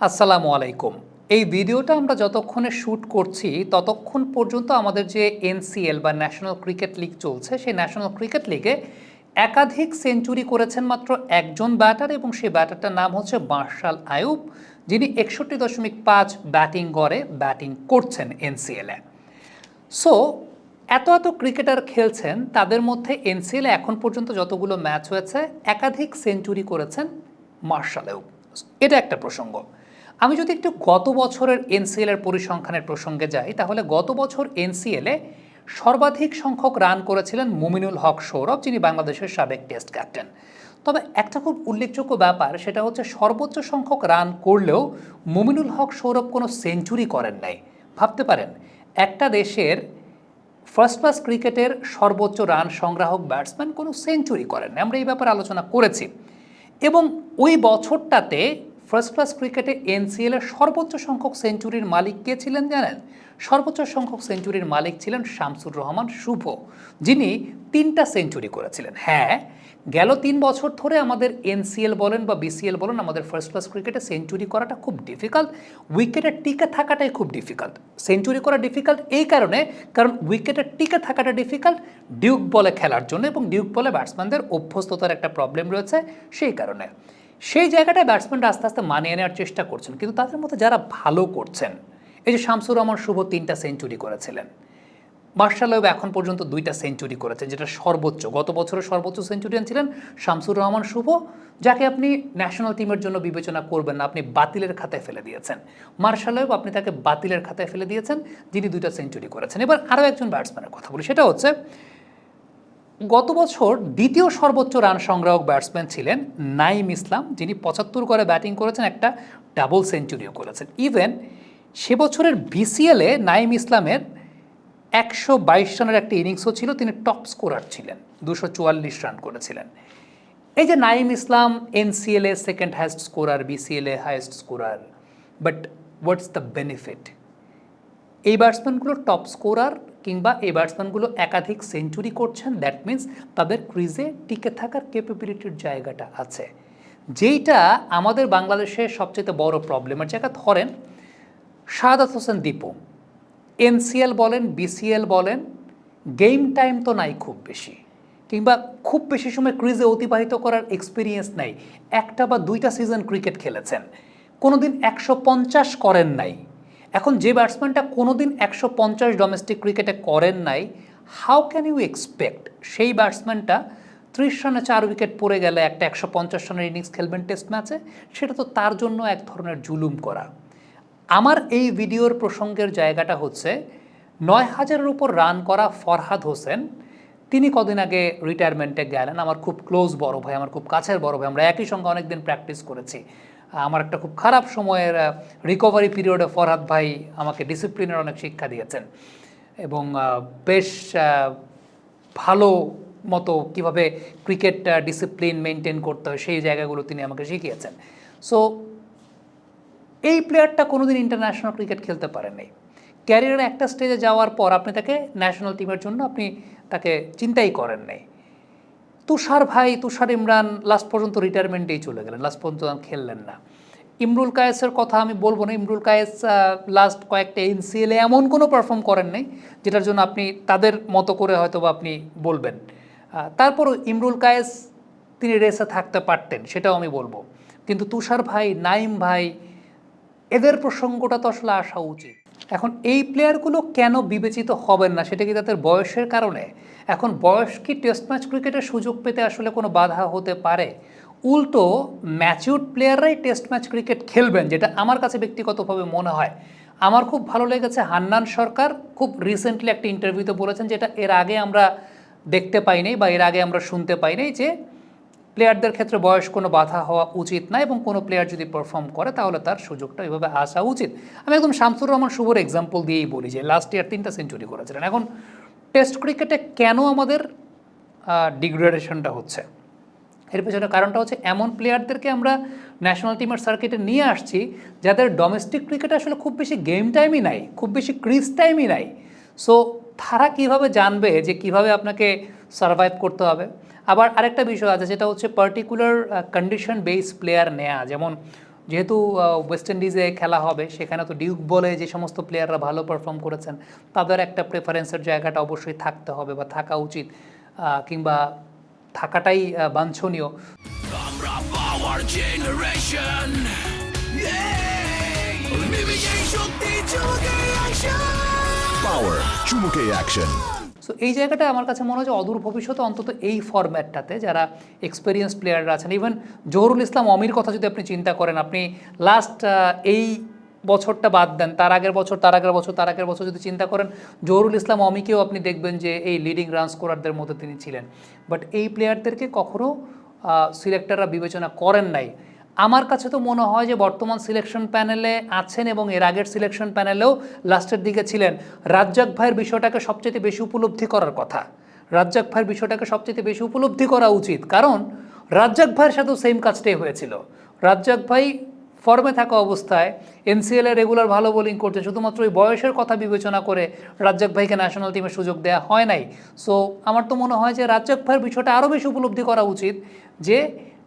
আসসালামু আলাইকুম। এই ভিডিওটা আমরা যতক্ষণে শ্যুট করছি ততক্ষণ পর্যন্ত আমাদের যে এনসিএল বা ন্যাশনাল ক্রিকেট লিগ চলছে, সেই ন্যাশনাল ক্রিকেট লিগে একাধিক সেঞ্চুরি করেছেন মাত্র একজন ব্যাটার এবং সেই ব্যাটারটার নাম হচ্ছে মার্শাল আইয়ুব, যিনি ৬১.৫ ব্যাটিং গড়ে ব্যাটিং করছেন এনসিএলে। সো এত এত ক্রিকেটার খেলছেন, তাদের মধ্যে এনসিএলে এখন পর্যন্ত যতগুলো ম্যাচ হয়েছে একাধিক সেঞ্চুরি করেছেন মার্শাল আইয়ুব। এটা একটা প্রসঙ্গ। আমি যদি একটু গত বছরের এনসিএলের পরিসংখ্যানের প্রসঙ্গে যাই, তাহলে গত বছর এনসিএলে সর্বাধিক সংখ্যক রান করেছিলেন মুমিনুল হক সৌরভ, যিনি বাংলাদেশের সাবেক টেস্ট ক্যাপ্টেন। তবে একটা খুব উল্লেখযোগ্য ব্যাপার, সেটা হচ্ছে সর্বোচ্চ সংখ্যক রান করলেও মুমিনুল হক সৌরভ কোনো সেঞ্চুরি করেন নাই। ভাবতে পারেন, একটা দেশের ফার্স্ট ক্লাস ক্রিকেটের সর্বোচ্চ রান সংগ্রাহক ব্যাটসম্যান কোনো সেঞ্চুরি করেন না। আমরা এই ব্যাপারে আলোচনা করেছি। এবং ওই বছরটাতে ফার্স্ট ক্লাস ক্রিকেটে এনসিএলের সর্বোচ্চ সংখ্যক সেঞ্চুরির মালিক কে ছিলেন জানেন? সর্বোচ্চ সংখ্যক সেঞ্চুরির মালিক ছিলেন শামসুর রহমান শুভ, যিনি ৩টা সেঞ্চুরি করেছিলেন। হ্যাঁ, গেল ৩ বছর ধরে আমাদের এনসিএল বলেন বা বিসিএল বলেন, আমাদের ফার্স্ট ক্লাস ক্রিকেটে সেঞ্চুরি করাটা খুব ডিফিকাল্ট, উইকেটে টিকে থাকাটাই খুব ডিফিকাল্ট। সেঞ্চুরি করা ডিফিকাল্ট এই কারণে, কারণ উইকেটে টিকে থাকাটা ডিফিকাল্ট ডিউক বলে খেলার জন্য, এবং ডিউক বলে ব্যাটসম্যানদের অভ্যস্ততার একটা প্রবলেম রয়েছে সেই কারণে। সেই জায়গাটায় ব্যাটসম্যানরা আস্তে আস্তে মানিয়ে নেওয়ার চেষ্টা করছেন, কিন্তু তাদের মধ্যে যারা ভালো করছেন, এই যে শামসুর রহমান শুভ ৩টা সেঞ্চুরি করেছিলেন, মার্শাল আইয়ুব এখন পর্যন্ত 2টা সেঞ্চুরি করেছেন, যেটা সর্বোচ্চ। গত বছরের সর্বোচ্চ সেঞ্চুরিয়ান ছিলেন শামসুর রহমান শুভ, যাকে আপনি ন্যাশনাল টিমের জন্য বিবেচনা করবেন না, আপনি বাতিলের খাতায় ফেলে দিয়েছেন। মার্শাল আইয়ুব আপনি তাকে বাতিলের খাতায় ফেলে দিয়েছেন, যিনি 2টা সেঞ্চুরি করেছেন। এবার আরও একজন ব্যাটসম্যানের কথা বলি, সেটা হচ্ছে গত বছর দ্বিতীয় সর্বোচ্চ রান সংগ্রাহক ব্যাটসম্যান ছিলেন নাইম ইসলাম, যিনি ৭৫ করে ব্যাটিং করেছেন, একটা ডাবল সেঞ্চুরিও করেছেন। ইভেন সে বছরের বিসিএলে নাইম ইসলামের ১২২ রানের একটা ইনিংসও ছিল, তিনি টপ স্কোরার ছিলেন, ২৪৪ রান করেছিলেন। এই যে নাইম ইসলাম এনসিএলে সেকেন্ড হাইয়েস্ট স্কোরার, বিসিএলে highest scorer, but what's the benefit? এই ব্যাটসম্যানগুলো টপ স্কোরার কিংবা এই ব্যাটসম্যানগুলো একাধিক সেঞ্চুরি করছেন, দ্যাট মিন্স তাদের ক্রিজে টিকে থাকার ক্যাপাবিলিটির জায়গাটা আছে, যেইটা আমাদের বাংলাদেশের সবচেয়ে বড় প্রবলেমের জায়গা। ধরেন শাহাদাত হোসেন দীপু, এনসিএল বলেন বিসিএল বলেন, গেম টাইম তো নাই খুব বেশি, কিংবা খুব বেশি সময় ক্রিজে অতিবাহিত করার এক্সপিরিয়েন্স নাই। একটা বা 2টা সিজন ক্রিকেট খেলেছেন, কোনোদিন ১৫০ করেন নাই। এখন যে ব্যাটসম্যানটা কোনোদিন ১৫০ ডোমেস্টিক ক্রিকেটে করেন নাই, হাউ ক্যান ইউ এক্সপেক্ট সেই ব্যাটসম্যানটা ৩০ রানে ৪ উইকেট পড়ে গেলে একটা ১৫০ রানের ইনিংস খেলবেন টেস্ট ম্যাচে? সেটা তো তার জন্য এক ধরনের জুলুম করা। আমার এই ভিডিওর প্রসঙ্গের জায়গাটা হচ্ছে ৯,০০০-এর উপর রান করা ফরহাদ হোসেন, তিনি কদিন আগে রিটায়ারমেন্টে গেলেন। আমার খুব ক্লোজ বড় ভাই, আমার খুব কাছের বড় ভাই, আমরা একই সঙ্গে অনেকদিন প্র্যাকটিস করেছি। আমার একটা খুব খারাপ সময়ের রিকভারি পিরিয়ডে ফরহাদ ভাই আমাকে ডিসিপ্লিনের অনেক শিক্ষা দিয়েছেন, এবং বেশ ভালো মতো কীভাবে ক্রিকেট ডিসিপ্লিন মেনটেন করতে হয় সেই জায়গাগুলো তিনি আমাকে শিখিয়েছেন। সো এই প্লেয়ারটা কোনোদিন ইন্টারন্যাশনাল ক্রিকেট খেলতে পারেন নাই। ক্যারিয়ারে একটা স্টেজে যাওয়ার পর আপনি তাকে ন্যাশনাল টিমের জন্য আপনি তাকে চিন্তাই করেন নাই। তুষার ইমরান লাস্ট পর্যন্ত রিটায়ারমেন্টেই চলে গেলেন, লাস্ট পর্যন্ত খেললেন না। ইমরুল কায়েসের কথা আমি বলবো না। ইমরুল কায়েস লাস্ট কয়েকটা এনসিএলে এমন কোনো পারফর্ম করেন নাই যেটার জন্য আপনি তাদের মতো করে হয়তো বা আপনি বলবেন। তারপরও ইমরুল কায়েস তিনি রেসে থাকতে পারতেন, সেটাও আমি বলবো। কিন্তু তুষার ভাই, নাইম ভাই, এদের প্রসঙ্গটা তো আসলে আসা উচিত। এখন এই প্লেয়ারগুলো কেন বিবেচিত হবেন না? সেটা কি তাদের বয়সের কারণে? এখন বয়স কি টেস্ট ম্যাচ ক্রিকেটের সুযোগ পেতে আসলে কোনো বাধা হতে পারে? উল্টো ম্যাচিউরড প্লেয়াররাই টেস্ট ম্যাচ ক্রিকেট খেলবেন, যেটা আমার কাছে ব্যক্তিগতভাবে মনে হয়। আমার খুব ভালো লেগেছে, হান্নান সরকার খুব রিসেন্টলি একটা ইন্টারভিউতে বলেছেন, যেটা এর আগে আমরা দেখতে পাইনি বা এর আগে আমরা শুনতে পাইনি, যে প্লেয়ারদের ক্ষেত্রে বয়স কোনো বাধা হওয়া উচিত না, এবং কোনো প্লেয়ার যদি পারফর্ম করে তাহলে তার সুযোগটা এইভাবে আসা উচিত। আমি একদম শামসুর রহমান শুভর এক্সাম্পল দিয়েই বলি, যে লাস্ট ইয়ার 3টা সেঞ্চুরি করেছিলেন। এখন টেস্ট ক্রিকেটে কেন আমাদের ডিগ্রেডেশনটা হচ্ছে? এর পেছনে কারণটা হচ্ছে এমন প্লেয়ারদেরকে আমরা ন্যাশনাল টিমের সার্কিটে নিয়ে আসছি যাদের ডোমেস্টিক ক্রিকেটে আসলে খুব বেশি গেম টাইমই নাই, খুব বেশি ক্রিজ টাইমই নাই। সো তারা কীভাবে জানবে যে কিভাবে আপনাকে সার্ভাইভ করতে হবে? আবার আরেকটা বিষয় আছে, যেটা হচ্ছে পার্টিকুলার কন্ডিশন বেস প্লেয়ার নেয়া। যেমন যেহেতু ওয়েস্ট ইন্ডিজে খেলা হবে, সেখানে তো ডিউক বলে যে সমস্ত প্লেয়াররা ভালো পারফর্ম করেছেন তাদের একটা প্রেফারেন্সের জায়গাটা অবশ্যই থাকতে হবে বা থাকা উচিত, কিংবা থাকাটাই বাঞ্ছনীয়। আমরা পাওয়ার জেনারেশন, পাওয়ার চুমুকে অ্যাকশন। সো এই জায়গাটা আমার কাছে মনে হয় যে অদূর ভবিষ্যতে অন্তত এই ফরম্যাটটাতে যারা এক্সপিরিয়েন্স প্লেয়াররা আছেন, ইভেন জহুরুল ইসলাম অমির কথা যদি আপনি চিন্তা করেন, আপনি লাস্ট এই বছরটা বাদ দেন, তার আগের বছর যদি চিন্তা করেন, জহুরুল ইসলাম অমিকেও আপনি দেখবেন যে এই লিডিং রান স্কোরারদের মধ্যে তিনি ছিলেন। বাট এই প্লেয়ারদেরকে কখনো সিলেক্টররা বিবেচনা করেন নাই। আমার কাছে তো মনে হয় যে বর্তমান সিলেকশন প্যানেলে আছেন এবং এর আগের সিলেকশন প্যানেলেও লাস্টের দিকে ছিলেন। রাজ্জাক ভাইয়ের বিষয়টাকে সবচেয়ে বেশি উপলব্ধি করার কথা, রাজ্জাক ভাইয়ের বিষয়টাকে সবচেয়ে বেশি উপলব্ধি করা উচিত, কারণ রাজ্জাক ভাইয়ের সাথেও সেম কাজটাই হয়েছিল। রাজ্জাক ভাই ফর্মে থাকা অবস্থায় এনসিএলে রেগুলার ভালো বোলিং করতেন, শুধুমাত্র ওই বয়সের কথা বিবেচনা করে রাজ্জাক ভাইকে ন্যাশনাল টিমে সুযোগ দেওয়া হয় নাই। সো আমার তো মনে হয় যে রাজ্জাক ভাইয়ের বিষয়টা আরও বেশি উপলব্ধি করা উচিত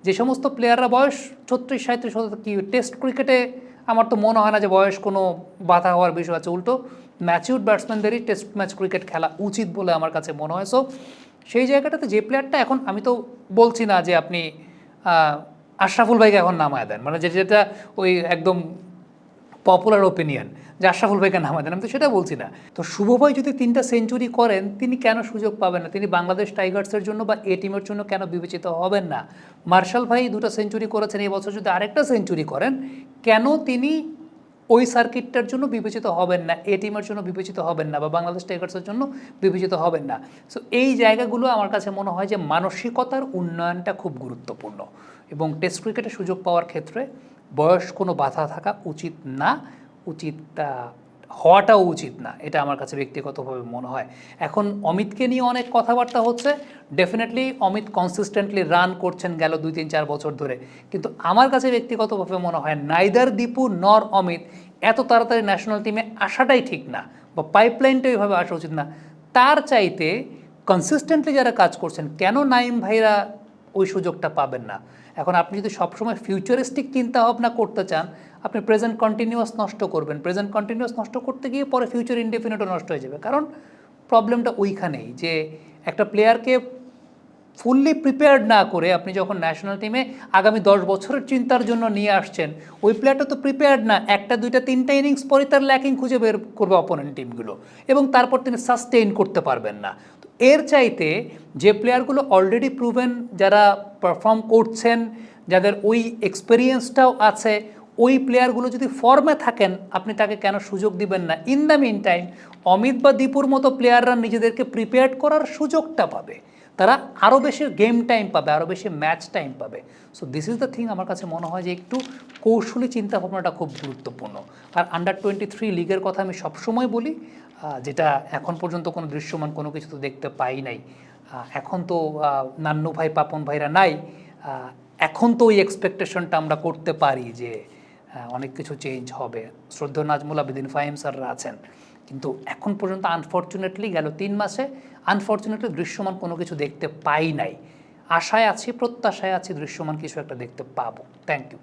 যে সমস্ত প্লেয়াররা বয়স 36-37 কি টেস্ট ক্রিকেটে আমার তো মনে হয় না যে বয়স কোনো বাধা হওয়ার বিষয় আছে, উল্টো ম্যাচিউরড ব্যাটসম্যানদেরই টেস্ট ম্যাচ ক্রিকেট খেলা উচিত বলে আমার কাছে মনে হয়। সো সেই জায়গাটাতে যে প্লেয়ারটা এখন, আমি তো বলছি না যে আপনি আশরাফুল ভাইকে এখন নামায় দেন, মানে যেটা ওই একদম পপুলার ওপিনিয়ন যে আশরাফুল ভাইকে নামায় দেন, আমি তো সেটা বলছি না। তো শুভ ভাই যদি 3টা সেঞ্চুরি করেন, তিনি কেন সুযোগ পাবেন না? তিনি বাংলাদেশ টাইগার্সের জন্য বা এ টিমের জন্য কেন বিবেচিত হবেন না? মার্শাল ভাই 2টা সেঞ্চুরি করেছেন, এই বছর যদি আরেকটা সেঞ্চুরি করেন, কেন তিনি ওই সার্কিটটার জন্য বিবেচিত হবেন না, এ টিমের জন্য বিবেচিত হবেন না, বা বাংলাদেশ টাইগার্সের জন্য বিবেচিত হবেন না? সো এই জায়গাগুলো আমার কাছে মনে হয় যে মানসিকতার উন্নয়নটা খুব গুরুত্বপূর্ণ, এবং টেস্ট ক্রিকেটে সুযোগ পাওয়ার ক্ষেত্রে বয়স কোনো বাধা থাকা উচিত না, হওয়াটাও উচিত না, এটা আমার কাছে ব্যক্তিগতভাবে মনে হয়। এখন অমিতকে নিয়ে অনেক কথাবার্তা হচ্ছে, ডেফিনেটলি অমিত কনসিস্টেন্টলি রান করছেন গেল 2-3-4 বছর ধরে, কিন্তু আমার কাছে ব্যক্তিগতভাবে মনে হয় নাইদার দীপু নর অমিত এত তাড়াতাড়ি ন্যাশনাল টিমে আসাটাই ঠিক না, বা পাইপলাইনটা এইভাবে আসা উচিত না। তার চাইতে কনসিস্টেন্টলি যারা কাজ করছেন, কেন নাইম ভাইরা ওই সুযোগটা পাবেন না? এখন আপনি যদি সবসময় ফিউচারিস্টিক চিন্তা ভাবনা করতে চান, আপনি প্রেজেন্ট কন্টিনিউয়াস নষ্ট করবেন। প্রেজেন্ট কন্টিনিউয়াস নষ্ট করতে গিয়ে পরে ফিউচার ইনডেফিনিটও নষ্ট হয়ে যাবে, কারণ প্রবলেমটা ওইখানেই যে একটা প্লেয়ারকে ফুললি প্রিপেয়ার্ড না করে আপনি যখন ন্যাশনাল টিমে আগামী 10 বছরের চিন্তার জন্য নিয়ে আসছেন, ওই প্লেয়ারটা তো প্রিপেয়ার্ড না। 1টা 2টা 3টা ইনিংস পরে তার ল্যাকিং খুঁজে বের করবে অপোনেন্ট টিমগুলো, এবং তারপর তিনি সাস্টেইন করতে পারবেন না। তো এর চাইতে যে প্লেয়ারগুলো অলরেডি প্রুভেন, যারা পারফর্ম করছেন, যাদের ওই এক্সপিরিয়েন্সটাও আছে, ওই প্লেয়ারগুলো যদি ফর্মে থাকেন, আপনি তাকে কেন সুযোগ দিবেন না? In the meantime Amit বা দীপুর মতো প্লেয়াররা নিজেদেরকে প্রিপেয়ার করার সুযোগটা পাবে, তারা আরও বেশি গেম টাইম পাবে, আরও বেশি ম্যাচ টাইম পাবে। So this is the thing, আমার কাছে মনে হয় যে একটু কৌশলী চিন্তাভাবনাটা খুব গুরুত্বপূর্ণ। আর আন্ডার-23 লিগের কথা আমি সবসময় বলি, যেটা এখন পর্যন্ত কোনো দৃশ্যমান কোনো কিছু তো দেখতে পাই নাই। এখন তো নান্নু ভাই, পাপন ভাইরা নাই, এখন তো ওই এক্সপেকটেশনটা আমরা করতে পারি যে অনেক কিছু চেঞ্জ হবে। শ্রদ্ধেয় নাজমুল আবেদিন, ফাহিম স্যাররা আছেন, কিন্তু এখন পর্যন্ত আনফর্চুনেটলি গেল 3 মাসে আনফর্চুনেটলি দৃশ্যমান কোনো কিছু দেখতে পাই নাই। আশায় আছি, প্রত্যাশায় আছি দৃশ্যমান কিছু একটা দেখতে পাবো। Thank you.